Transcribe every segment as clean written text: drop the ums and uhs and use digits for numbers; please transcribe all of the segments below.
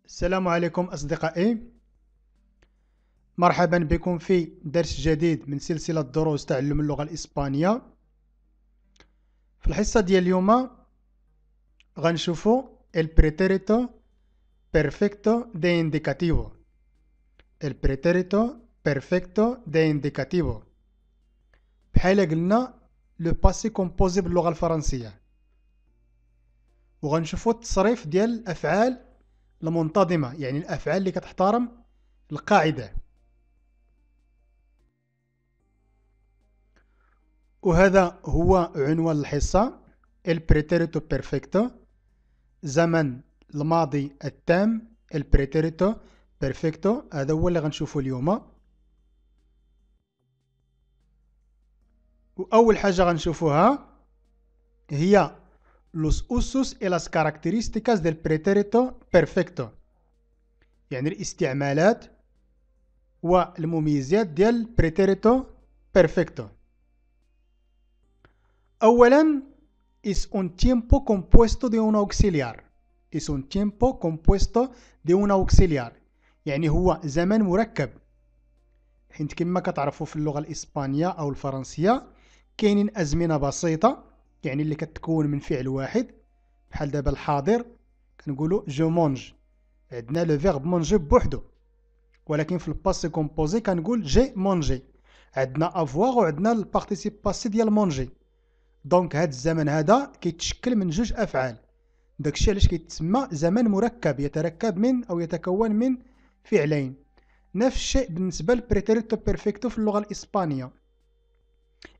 السلام عليكم أصدقائي، مرحبا بكم في درس جديد من سلسلة دروس تعلم اللغة الإسبانية. في الحصة ديال اليوم غنشوفو el pretérito perfecto de indicativo. el pretérito perfecto de indicativo بحال قلنا لو باسي كومبوزي باللغة الفرنسية، وغنشوفو التصريف ديال الأفعال المنتظمة، يعني الأفعال اللي كتحترم القاعدة. وهذا هو عنوان الحصة el pretérito perfecto، زمن الماضي التام. el pretérito perfecto هذا هو اللي غنشوفه اليوم. وأول حاجة غنشوفوها هي los usos y las características del pretérito perfecto، يعني الاستعمالات والمميزات ديال pretérito perfecto. أولا es un tiempo compuesto de un auxiliar. es un tiempo compuesto de un auxiliar، يعني هو زمن مركب. حيت كما كتعرفوا في اللغة الإسبانية أو الفرنسية كاينين أزمنة بسيطة، يعني اللي كتكون من فعل واحد. بحال دابا الحاضر كنقولوا جو مونج، عندنا لو فيرب مونجي بوحدو. ولكن في الباسي كومبوزي كنقول جي مونجي، عندنا افواغ وعندنا البارتيسيب باسي ديال مونجي. دونك هاد الزمن هذا كيتشكل من جوج افعال، داكشي علاش كيتسمى زمن مركب يتركب من او يتكون من فعلين. نفس الشيء بالنسبه للبريتيريتو بيرفيكتو في اللغه الاسبانيه.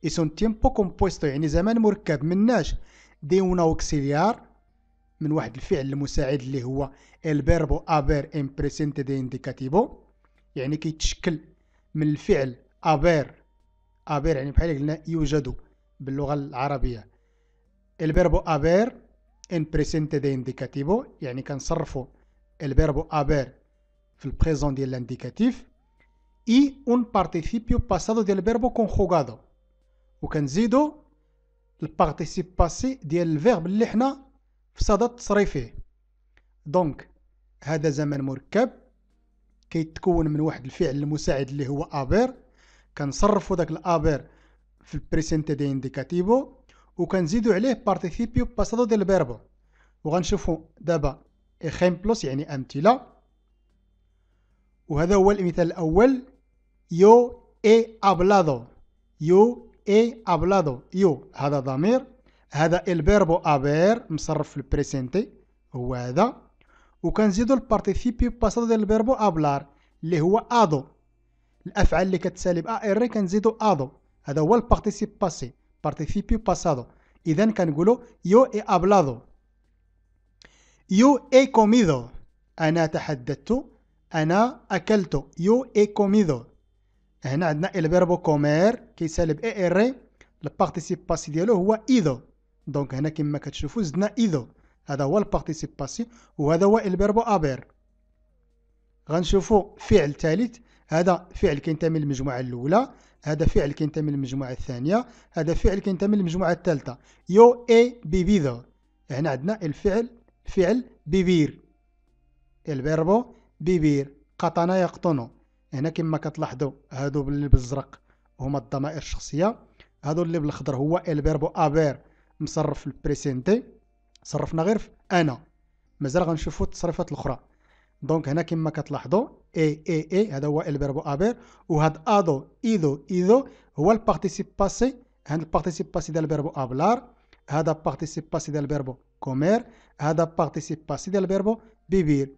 es un tiempo compuesto يعني زمن مركب مناش دي un auxiliar، من واحد الفعل المساعد اللي هو el verbo haber en presente de indicativo، يعني كيتشكل من الفعل haber. haber يعني بحال قلنا يوجد باللغة العربية. el verbo haber en presente de indicativo يعني كنصرفوا el verbo haber في البريزون ديال الانديكاتيف. y un participio pasado ديال verbo conjugado، وكنزيدوا البارتيسيب باسي ديال الفيرب اللي حنا في صدد تصريفه. دونك هذا زمن مركب كيتكون من واحد الفعل المساعد اللي هو ابير، كنصرفوا داك الابير في البريسنتي دي انديكاتيفو وكنزيدوا عليه بارتيسيبيو باسادو ديال الفيربو. وغنشوفوا دابا اخيمبلوس يعني امثله. وهذا هو المثال الاول: يو اي ابلادو. يو اي ابلادو، يو هذا ضمير، هذا الفيربو ابير مصرف في البريسنتي هو هذا، وكنزيدوا البارتيسيبيو باسادو ديال الفيربو ابلار اللي هو ادو. الافعال اللي كتسالب ار كنزيدوا ادو، هذا هو البارتيسيب باسي، بارتيسيبيو باسادو. اذا كنقولوا يو اي ابلادو. يو اي كوميدو، انا تحدثت، انا اكلت. يو اي كوميدو. هنا عندنا الفيربو كومير كيسالب اي ار، البارتيسيب باسي ديالو هو ايدو. دونك هنا كما كتشوفوا زدنا ايدو، هذا هو البارتيسيب باسي وهذا هو الفيربو ابير. غنشوفوا فعل ثالث، هذا فعل كينتمي للمجموعه الاولى، هذا فعل كينتمي للمجموعه الثانيه، هذا فعل كينتمي للمجموعه الثالثه. يو اي بيبيدو، هنا عندنا الفعل فعل بيبير، الفيربو بيبير. قطن يقطن، هنا كما كتلاحظوا هادو اللي بالازرق هما الضمائر الشخصيه، هادو اللي بالاخضر هو الفيربو ابير مصرف في البريسنتي. صرفنا غير في انا، مازال غنشوفوا التصريفات الاخرى. دونك هنا كما كتلاحظوا اي هذا هو الفيربو ابير، وهاد ادو ايدو ايدو هو البارتيسيب باسي. هاد البارتيسيب باسي ديال الفيربو ابلار، هذا بارتيسيب باسي ديال الفيربو كومير، هذا بارتيسيب باسي ديال الفيربو بيبير.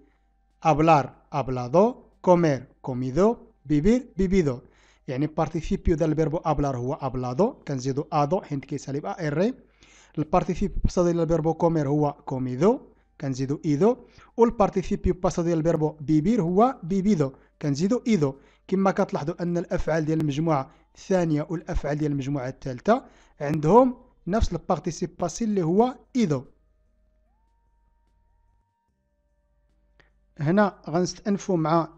ابلار ابلادو، كومير كوميدو، بيبير بيبيدو. يعني بارتيسيبيو ديال الفيربو ابلار هو ابلادو، كنزيدو ادو حيت كيسالب ار. البارتيسيب باسي ديال الفيربو كومير هو كوميدو، كنزيدو ايدو. والبارتيسيبيو باسا ديال الفيربو بيبير هو بيبيدو، كنزيدو ايدو. كما كتلاحظوا ان الافعال ديال المجموعه الثانيه والافعال ديال المجموعه الثالثه عندهم نفس البارتيسيب باسي اللي هو ايدو. هنا غنستأنفوا مع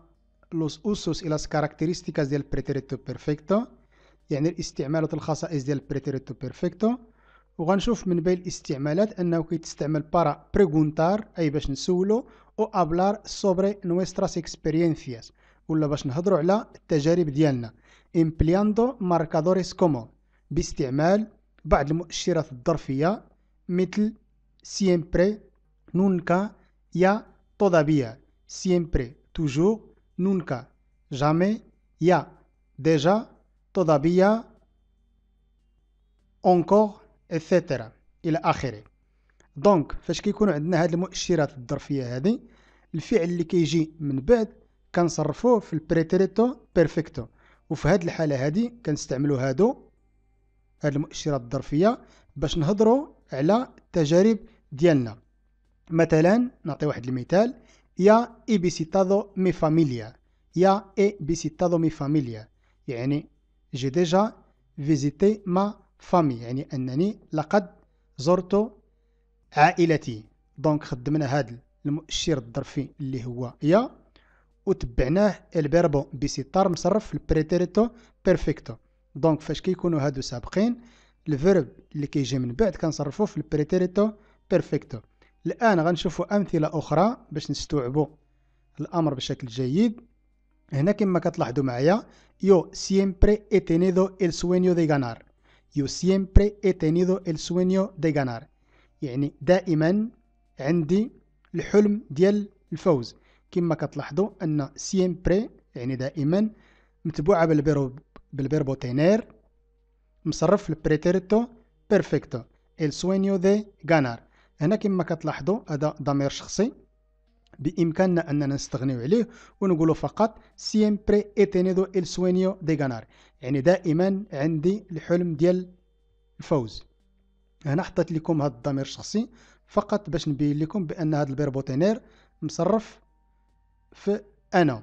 los usos y las características del pretérito perfecto، يعني الاستعمالات الخصائص ديال البريتيريتو بيرفكتو. وغنشوف من بين الاستعمالات أنه كيتستعمل بارا بريغونتار أي باش نسولو أو أبلار سوبري نويستراس إكسبيرينسياس ولا باش نهضرو على التجارب ديالنا امبلياندو ماركادوريس كومون باستعمال بعض المؤشرات الظرفية مثل siempre, nunca, ya, todavía, siempre, toujours, nunca, jamais, ya, déjà, todavía, encore, etc. إلى آخره. دونك فاش كيكونوا عندنا هاد المؤشرات الظرفية هذه الفعل اللي كيجي من بعد كنصرفوه في البريتيريتو بيرفكتو وفي هاد الحالة هذه كنستعملوا هاد المؤشرات الظرفية باش نهضروا على التجارب ديالنا. مثلا نعطي واحد المثال يا he visitado mi familia يا he visitado mi familia يعني j'ai déjà visité ma famille يعني أنني لقد زرت عائلتي. دونك خدمنا هذا المؤشر الظرفي اللي هو يا وتبعناه الفيربو بيسيتار مصرف في البريتيريتو بيرفكتو. دونك فاش كيكونوا هادو سابقين الفيرب اللي كيجي من بعد كنصرفوه في البريتيريتو بيرفكتو. الآن غنشوفوا أمثلة أخرى باش نستوعبوا الأمر بشكل جيد. هنا كما كتلاحظوا معايا yo siempre he tenido el sueño de ganar yo siempre he tenido el sueño de ganar يعني دائما عندي الحلم ديال الفوز. كما كتلاحظوا أن siempre يعني دائما متبوعة بالفيربو تينير مصرف في البريتيريتو بيرفكتو el sueño de ganar. هنا كما كتلاحظوا هذا ضمير شخصي بإمكاننا أننا نستغنيو عليه ونقولوا فقط siempre he tenido el sueño de ganar يعني دائما عندي الحلم ديال الفوز. هنا حطيت لكم هذا الضمير الشخصي فقط باش نبين لكم بأن هذا الفيربو تينير مصرف في أنا.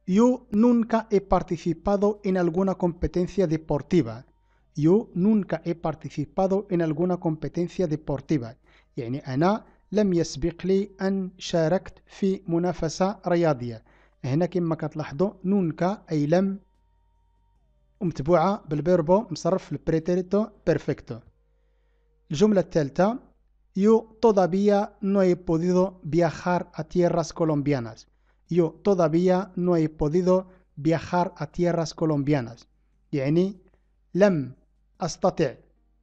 Yo nunca he participado en alguna competencia deportiva. Yo nunca he participado en alguna competencia deportiva. يعني أنا لم يسبق لي أن شاركت في منافسة رياضية. هنا كما كتلاحظوا nunca أي لم ومتبوعة بالفيربو مصرف في البريتيريتو بيرفكتو. الجملة الثالثة Yo todavía no he podido viajar a tierras colombianas. Yo todavía no he podido viajar a tierras colombianas. يعني لم أستطع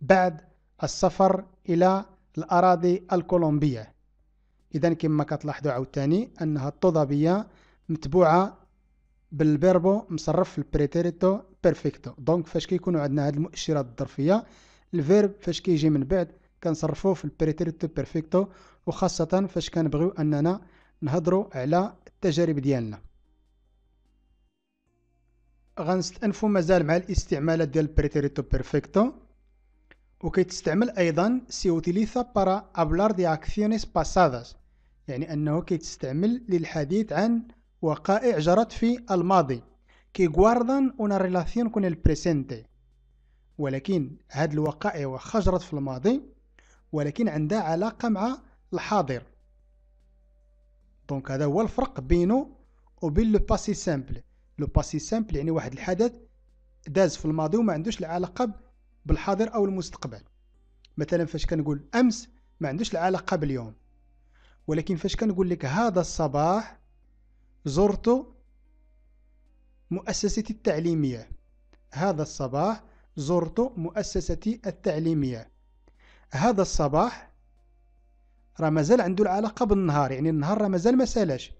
بعد السفر إلى الأراضي الكولومبية. إذن كما كتلاحظوا عاوتاني أنها todavía متبوعة بالفيربو مصرف في البريتيريتو بيرفكتو. دونك فاش كيكونوا عندنا هذه المؤشرات الظرفية الفيرب فاش كيجي من بعد كنصرفوه في البريتيريتو بيرفكتو وخاصة فاش كنبغيو أننا نهضروا على التجارب ديالنا. غنستأنفوا مازال مع الاستعمالات ديال البريتيريتو بيرفكتو وكيتستعمل أيضا se utiliza para hablar de acciones pasadas يعني أنه كيتستعمل للحديث عن وقائع جرت في الماضي que guardan una relación con el presente. ولكن هاد الوقائع واخا جرت في الماضي ولكن عندها علاقة مع الحاضر. دونك هذا هو الفرق بينه وبين لو باسي سامبل. لو باسي سامبل يعني واحد الحدث داز في الماضي وما عندوش العلاقة بالحاضر أو المستقبل. مثلا فاش كنقول أمس ما عندوش العلاقة باليوم. ولكن فاش كنقول لك هذا الصباح زرت مؤسستي التعليمية هذا الصباح زرت مؤسستي التعليمية هذا الصباح راه مازال عنده العلاقة بالنهار يعني النهار راه مازال ما سالاش.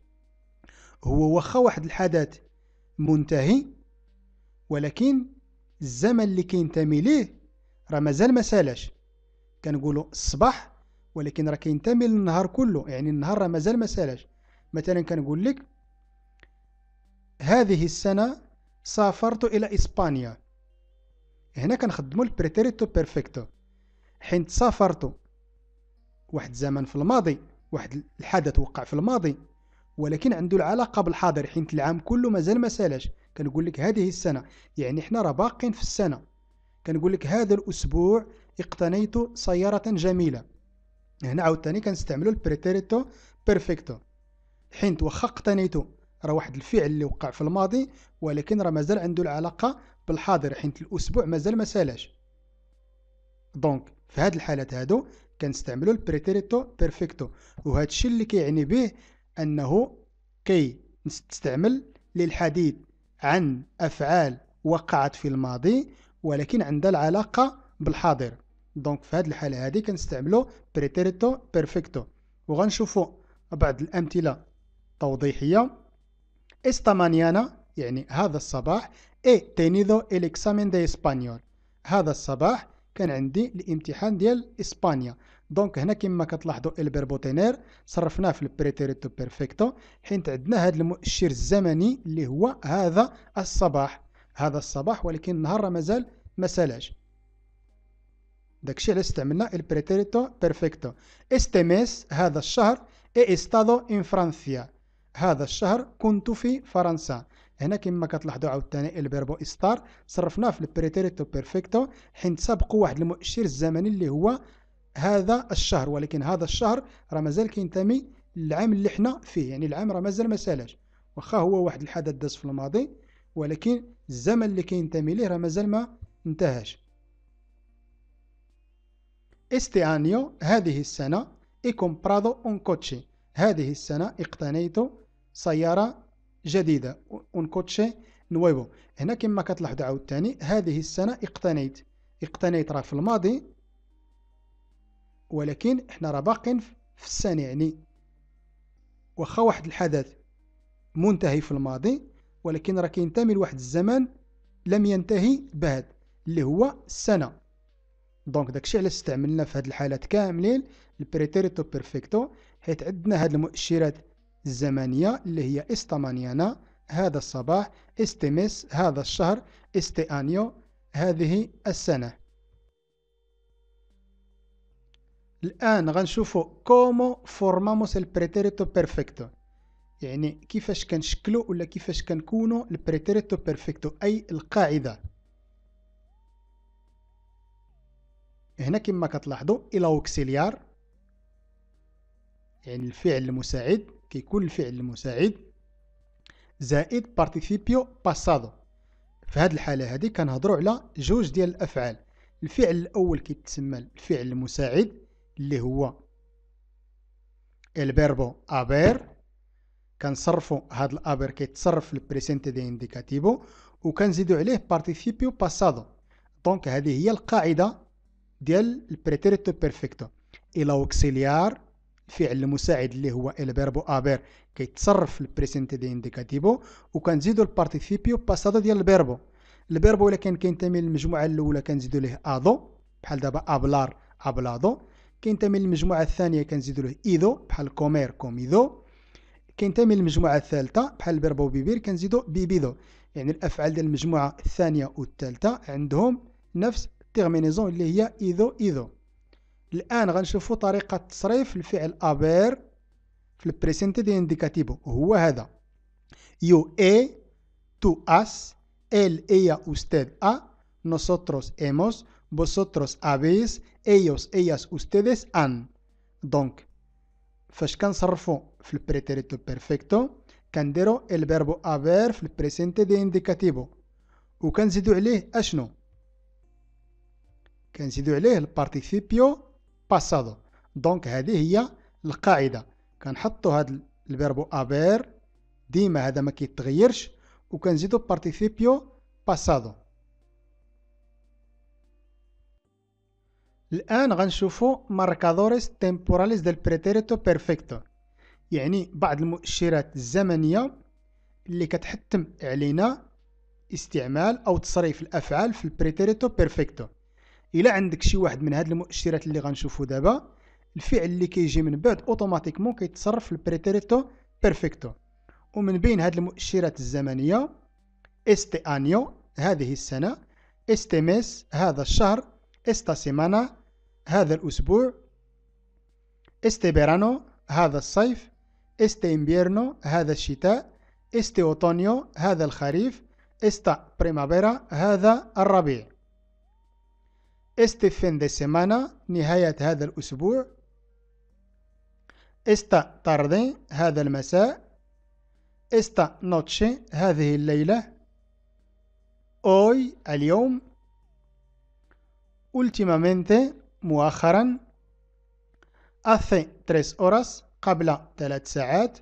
هو واخا واحد الحدث منتهي ولكن الزمن اللي كينتمي ليه راه مازال ما سالاش. كنقولوا الصباح ولكن راه كينتمي للنهار كله يعني النهار راه مازال ما سالاش. مثلا كنقول لك هذه السنة سافرت إلى إسبانيا. هنا كنخدموا البريتيريتو بيرفكتو حين سافرت واحد زمن في الماضي واحد الحدث وقع في الماضي ولكن عنده العلاقة بالحاضر حين العام كله مازال ما سالاش. كنقول لك هذه السنة يعني احنا راه باقين في السنة. كنقول لك هذا الأسبوع اقتنيت سيارة جميلة. هنا عاوتاني كنستعملوا البريتيريتو بيرفكتو حين واخا اقتنيتو راه واحد الفعل اللي وقع في الماضي ولكن راه مازال عنده العلاقة بالحاضر حين الأسبوع مازال ما سالاش. دونك في هاد الحالات هادو كنستعملو البريتيريتو بيرفكتو، وهذا الشيء اللي كيعني به أنه تستعمل للحديث عن أفعال وقعت في الماضي ولكن عندها العلاقة بالحاضر. دونك في هذه الحالة هذه كنستعملو بريتيريتو بيرفكتو. وغنشوفوا بعض الأمثلة توضيحية. esta mañana يعني هذا الصباح he tenido el examen de español. هذا الصباح كان عندي الامتحان ديال إسبانيا. دونك هنا كما كتلاحظوا الفيربو تينير صرفناه في البريتيريتو بيرفكتو، حيت عندنا هذا المؤشر الزمني اللي هو هذا الصباح. هذا الصباح ولكن النهار مازال ما سالاش. داكشي علاش استعملنا البريتيريتو بيرفكتو. este mes هذا الشهر he estado en Francia. هذا الشهر كنت في فرنسا. هنا كما كتلاحظوا عاوتاني الفيربو استار صرفناه في البريتيريتو بيرفكتو حيت سبقوا واحد المؤشر الزمني اللي هو هذا الشهر، ولكن هذا الشهر راه مازال كينتمي للعام اللي حنا فيه، يعني العام راه مازال ما سالاش، واخا هو واحد الحدث داز في الماضي ولكن الزمن اللي كينتمي ليه راه مازال ما انتهاش. este año هذه السنة he comprado un coche. هذه السنة اقتنيت سيارة جديدة. un coche nuevo. هنا كما كتلاحظوا عاوتاني هذه السنة اقتنيت راه في الماضي، ولكن احنا راه باقين في السنة، يعني واخا واحد الحدث منتهي في الماضي ولكن راه كينتمي لواحد الزمن لم ينتهي بعد اللي هو السنة. دونك داكشي علاش استعملنا في هاد الحالات كاملين البريتيريتو بيرفكتو، حيت عندنا هاد المؤشرات الزمنية اللي هي esta mañana هذا الصباح، este mes هذا الشهر، este año هذه السنة. الآن غنشوفوا كومو فورماموس البريتيريتو بيرفكتو، يعني كيفاش كنشكلو ولا كيفاش كنكونوا البريتيريتو بيرفكتو أي القاعدة. هنا كما كتلاحظوا الأوكسيليار يعني الفعل المساعد، كيكون الفعل المساعد زائد بارتيسيبيو باسادو. في هذه الحالة هذه كنهضروا على جوج ديال الأفعال. الفعل الأول كيتسمى الفعل المساعد اللي هو الفيربو ابير، كنصرفوا هذا الابير كيتصرف في البريسنتي دي انديكاتيفو وكنزيدوا عليه بارتيسيبيو باسادو. دونك هذه هي القاعدة ديال البريتيريتو بيرفكتو. الأوكسيليار الفعل المساعد اللي هو الفيربو ابير كيتصرف في البريسنتي دي انديكاتيفو وكنزيدوا البارتيسيبيو باسادو ديال الفيربو. الفيربو الا كان كينتمي للمجموعه الاولى كنزيدوا ليه ادو بحال دابا ابلار ابلادو، كينتمي للمجموعه الثانيه كنزيدوا له ايدو بحال كومير كوميدو، كينتمي للمجموعه الثالثه بحال الفيربو بيبير كنزيدوا بيبيدو. يعني الافعال ديال المجموعه الثانيه والثالثه عندهم نفس التيرمينيزون اللي هي ايدو ايدو. الآن غنشوفوا طريقة تصريف الفعل ابير في البريسنتي دي انديكاتيفو، هو هذا يو اي تو اس él ella usted a nosotros hemos vosotros habéis ellos ellas ustedes han. دونك فاش كنصرفوا في البريتيريتو بيرفكتو كنديروا الفيربو ابير في البريسنتي دي انديكاتيفو وكنزيدوا عليه اشنو، كنزيدوا عليه البارتيسيبيو باسادو. دونك هذه هي القاعده، كنحطوا هذا الفيربو ابير ديما هذا ما كيتغيرش وكنزيدوا بارتيسيبيو باسادو. الان غنشوفوا ماركادوريس تيمبوراليس ديال بريتيريتو بيرفكتو، يعني بعض المؤشرات الزمنيه اللي كتحتم علينا استعمال او تصريف الافعال في البريتيريتو بيرفكتو. الا عندك شي واحد من هاد المؤشرات اللي غنشوفوا دابا، الفعل اللي كيجي من بعد اوتوماتيكمون كيتصرف في البريتيريتو بيرفكتو. ومن بين هاد المؤشرات الزمنيه este año هذه السنه، este mes هذا الشهر، esta semana هذا الاسبوع، este verano هذا الصيف، este invierno هذا الشتاء، este otoño هذا الخريف، esta primavera هذا الربيع، este fin de semana نهاية هذا الأسبوع، esta tarde هذا المساء، esta noche هذه الليلة، hoy اليوم، últimamente مؤخرا. hace 3 horas قبل 3 ساعات.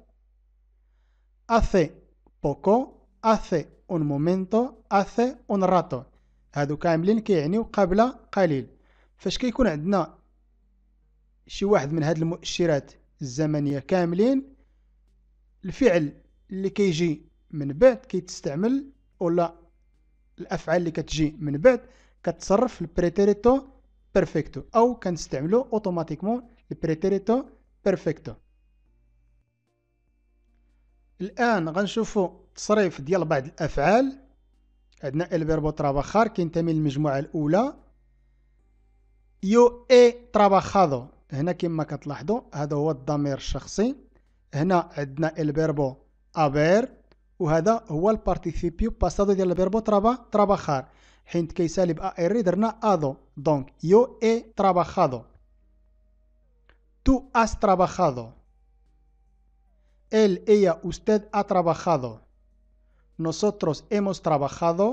hace poco, hace un momento, hace un rato. هادو كاملين كيعنيو قبل قليل. فاش كيكون عندنا شي واحد من هاد المؤشرات الزمنية كاملين، الفعل اللي كيجي من بعد كيتستعمل، ولا الافعال اللي كتجي من بعد كتصرف في البريتيريتو بيرفكتو، او كنستعملو اوتوماتيكمون البريتيريتو بيرفكتو. الان غنشوفوا تصريف ديال بعض الافعال. عندنا الفيربو تراباخار كينتمي للمجموعه الاولى. يو اي تراباخادو، هنا كما كتلاحظوا هذا هو الضمير الشخصي. هنا عندنا الفيربو ابير، وهذا هو البارتيسيبيو باسادو ديال الفيربو تراباخار، حيت كيسالب ار درنا ادو. دونك يو اي تراباخادو. tú has trabajado. él, ella, usted ha trabajado. nosotros hemos trabajado.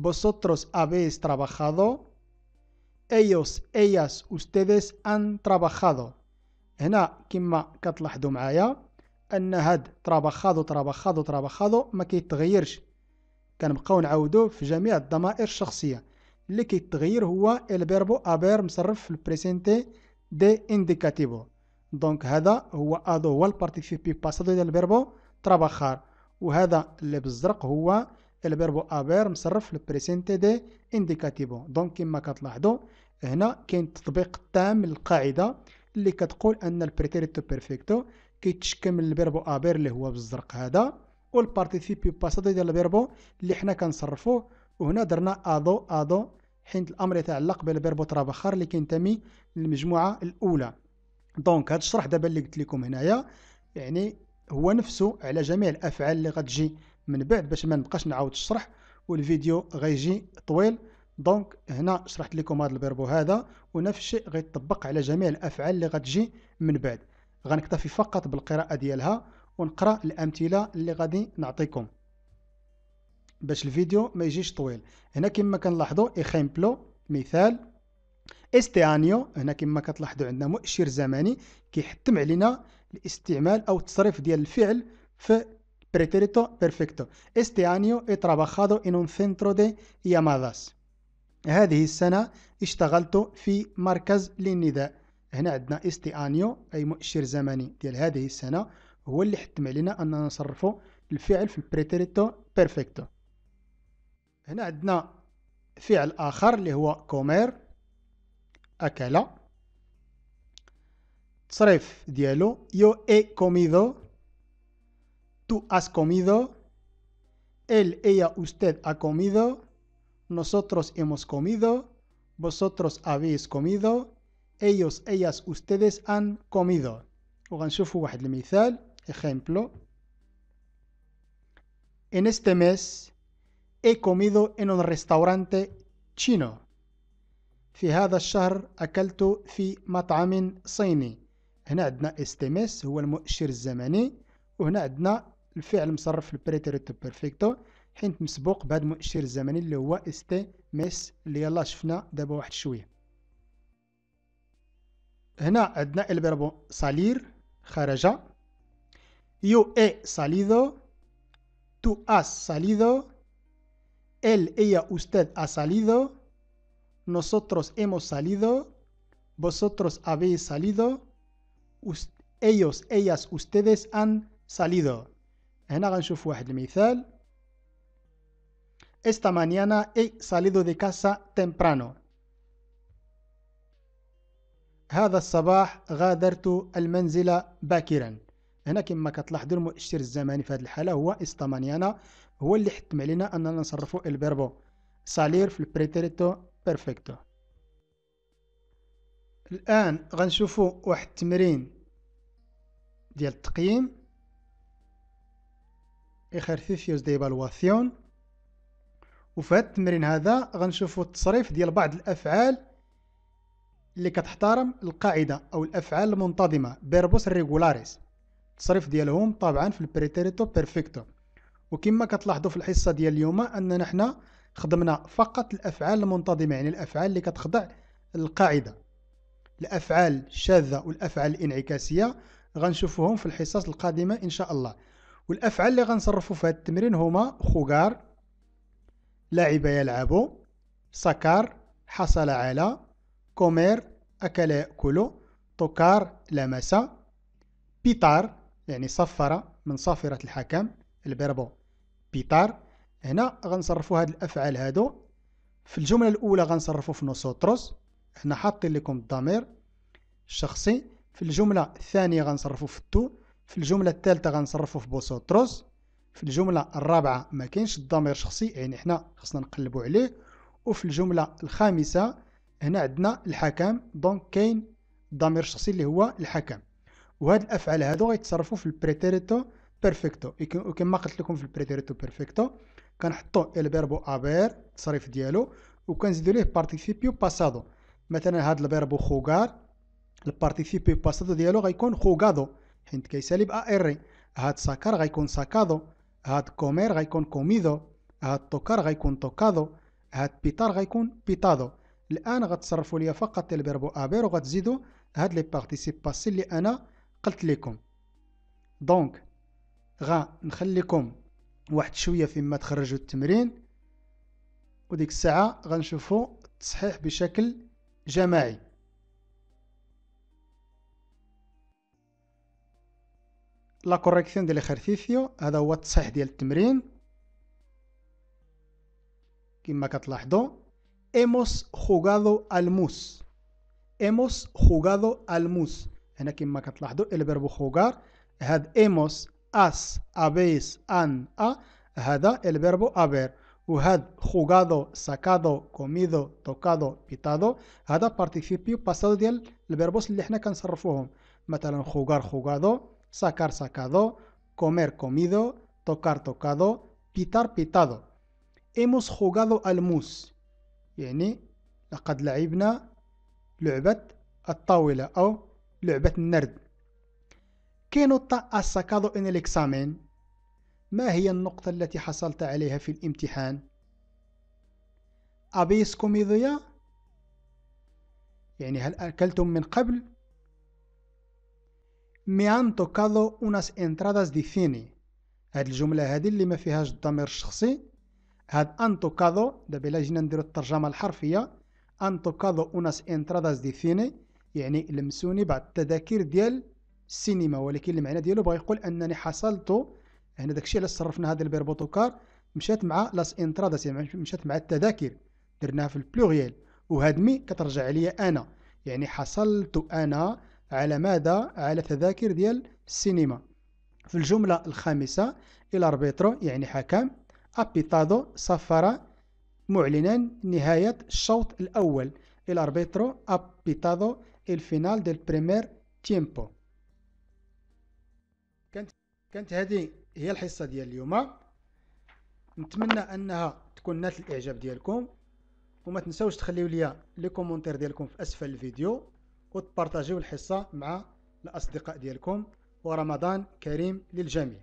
vosotros habéis trabajado. ellos, ellas, ustedes han trabajado. هنا كما كتلاحظوا معايا ان هاد تراباخادو ما كيتغيرش، كنبقاو نعاودوه في جميع الضمائر الشخصيه. اللي كيتغير هو الفيربو ابير مصرف في البريسينتي دي انديكاتيفو. دونك هذا هو البارتيسيبي باسادو ديال الفيربو تراباخار، وهذا اللي بالزرق هو الفيربو ابير مصرف في البريسينتي دي انديكاتيفو. دونك كما كتلاحظوا هنا كاين التطبيق التام للقاعده اللي كتقول ان البريتيريتو بيرفكتو كيتشكل من الفيربو ابير اللي هو بالزرق هذا، والبارتيسيبي باسادو ديال الفيربو اللي حنا كنصرفوه. وهنا درنا ادو حيت الامر يتعلق بالفيربو تراباخار اللي كينتمي للمجموعه الاولى. دونك هذا الشرح دابا اللي قلت لكم هنايا يعني هو نفسه على جميع الافعال اللي غتجي من بعد، باش ما نبقاش نعاود الشرح والفيديو غيجي طويل. دونك هنا شرحت لكم هذا الفيربو هذا، ونفس الشيء غيطبق على جميع الافعال اللي غتجي من بعد. غنكتفي فقط بالقراءه ديالها ونقرا الامثله اللي غادي نعطيكم باش الفيديو ما يجيش طويل. هنا كما كنلاحظوا ايكزامبلو مثال. استيانيو، هنا كما كتلاحظوا عندنا مؤشر زمني كيحتم علينا الاستعمال او التصريف ديال الفعل في بريتيريتو بيرفكتو. استيانيو he trabajado en un centro de llamadas. هذه السنة اشتغلت في مركز للنداء. هنا عندنا استيانيو اي مؤشر زمني ديال هذه السنة هو اللي حتم علينا اننا نصرفوا الفعل في البريتيريتو بيرفكتو. هنا عندنا فعل اخر اللي هو كومير، أكل. تصريف ديالو yo he comido, tú has comido, él, ella, usted ha comido, nosotros hemos comido, vosotros habéis comido, ellos, ellas, ustedes han comido. وغنشوفوا واحد المثال ejemplo. En este mes he comido en un restaurante chino. في هذا الشهر أكلت في مطعم صيني. هنا عندنا استمس هو المؤشر الزمني، وهنا عندنا الفعل مصرف في البريتيريتو بيرفكتو حيت مسبوق بهذا المؤشر الزمني اللي هو استمس اللي يلا شفنا دابا واحد شويه. هنا عندنا الفيربو سالير خرج. يو اي ساليدو، tú has salido, él, ella, usted ha salido, nosotros hemos salido, vosotros habéis salido, ellos, ellas, ustedes han salido. هنا غنشوف واحد المثال. Esta mañana he salido de casa temprano. هذا الصباح غادرت المنزل باكرا. هنا كما كتلاحظوا المؤشر الزمني في هذه الحالة هو esta mañana، هو اللي حتم علينا أننا نصرفوا الفيربو salir في البريتيريتو بيرفكتو. الآن غنشوفوا واحد التمرين ديال التقييم ejercicios de evaluación. وفي هذا التمرين هذا غنشوفوا التصريف ديال بعض الأفعال اللي كتحترم القاعدة أو الأفعال المنتظمة verbos regulares. التصريف ديالهم طبعا في البريتيريتو بيرفكتو. وكما كتلاحظوا في الحصة ديال اليوم أننا حنا خدمنا فقط الأفعال المنتظمة، يعني الأفعال اللي كتخضع للقاعدة. الأفعال الشاذة والأفعال الانعكاسية غنشوفوهم في الحصص القادمة إن شاء الله. والأفعال اللي غنصرفوا في هذا التمرين هما خوغار، لعب يلعب، سكر حصل على، كومير أكل يأكل، توكار لمس، بيتار يعني صفر من صافرة الحكم الفيربو بيتار. هنا غنصرفوا هاد الأفعال هادو. في الجملة الأولى غنصرفوا في نوسوتروس، هنا حاطين لكم الضمير الشخصي. في الجملة الثانية غنصرفوا في تو. في الجملة الثالثة غنصرفوا في بوسوتروس. في الجملة الرابعة ما كاينش الضمير الشخصي، يعني حنا خصنا نقلبوا عليه. وفي الجملة الخامسة هنا عندنا الحكم، دونك كاين الضمير الشخصي اللي هو الحكم. وهاد الافعال هادو غيتصرفوا في البريتيريتو بيرفكتو. وكما قلت لكم في البريتيريتو بيرفكتو كنحطوا الفيربو ابير التصريف ديالو وكنزيدوا ليه بارتيسيبيو باسادو. مثلا هاد الفيربو خوغار البارتيسيبيو باسادو ديالو غيكون خوغادو حيت كيسالي ار. هاد ساكار غيكون ساكادو، هاد كومير غيكون كوميدو، هاد توكار غيكون توكادو، هاد بيتار غيكون بيتادو. الان غتصرفوا ليا فقط الفيربو ابير وغتزيدوا هاد لي بارتيسيب باسي اللي انا قلت لكم. دونك غنخليكم واحد شويه فيما تخرجوا التمرين، وديك الساعه غنشوفوا التصحيح بشكل جماعي. لا كوريكسيون ديال الاخرسيسيو هذا هو التصحيح ديال التمرين كما كتلاحظوا. ايموس خوغادو الموس، ايموس خوغادو الموس. هنا كما كتلاحظوا الفيربو خوغار هاد ايموس اس ابيس ان هذا الفيربو ابير، وهاد خوغادو ساكادو كوميدو توكادو بيتادو هذا بارتيسيبيو باسادو ديال الفيربوس اللي حنا كنصرفوهم. مثلا خوغار خوغادو، ساكار ساكادو، كومير كوميدو، توكار توكادو، بيتار بيتادو. ايموس خوغادو الموس يعني لقد لعبنا لعبة الطاولة أو لعبة النرد. كي نوتا has sacado en el examen؟ ما هي النقطة التي حصلت عليها في الامتحان؟ ¿Habéis comido ya؟ يعني هل أكلتم من قبل؟ Me han tocado unas entradas de cine. هاد الجملة هذه اللي ما فيهاش الضمير الشخصي. هاد ان توكادو دابا الا جينا نديرو الترجمة الحرفية ان توكادو unas entradas de cine يعني لمسوني بعض التذاكر ديال السينما، ولكن المعنى ديالو بغا يقول انني حصلت. هنا داكشي علاش صرفنا هذا الفيربو توكار مشات مع لاس انتراداس يعني مشات مع التذاكر درناها في البلوريال، وهاد مي كترجع عليا انا يعني حصلت انا على ماذا؟ على تذاكر ديال السينما. في الجملة الخامسة الاربيترو يعني حكم، ابيتادو صفر معلنا نهاية الشوط الأول. الاربيترو ابيتادو الفينال ديال بريمير تيمبو. كانت هذه هي الحصة ديال اليوم. نتمنى انها تكون نالت الاعجاب ديالكم، وما تنساوش تخليو لي لي كومونتير ديالكم في اسفل الفيديو وتبارطاجيو الحصة مع الاصدقاء ديالكم. ورمضان كريم للجميع.